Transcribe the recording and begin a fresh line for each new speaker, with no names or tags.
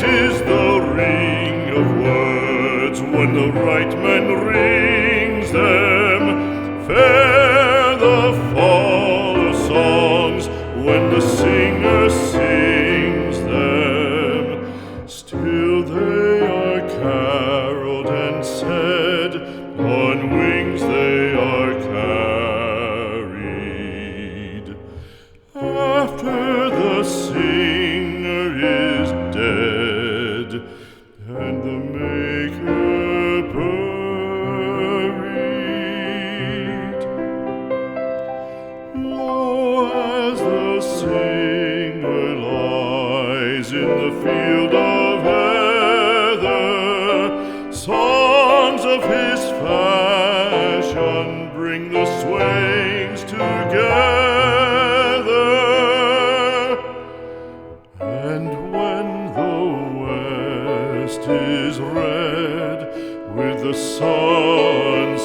is the ring of words when the right man rings them. Fair the fall of songs when the singer sings them. Still they are caroled and said, on wings they are carried. After the singer is dead and the maker buried, lo, as the singer lies in the field of heather, songs of his fashion bring the swains together. And when the west is red with the sunset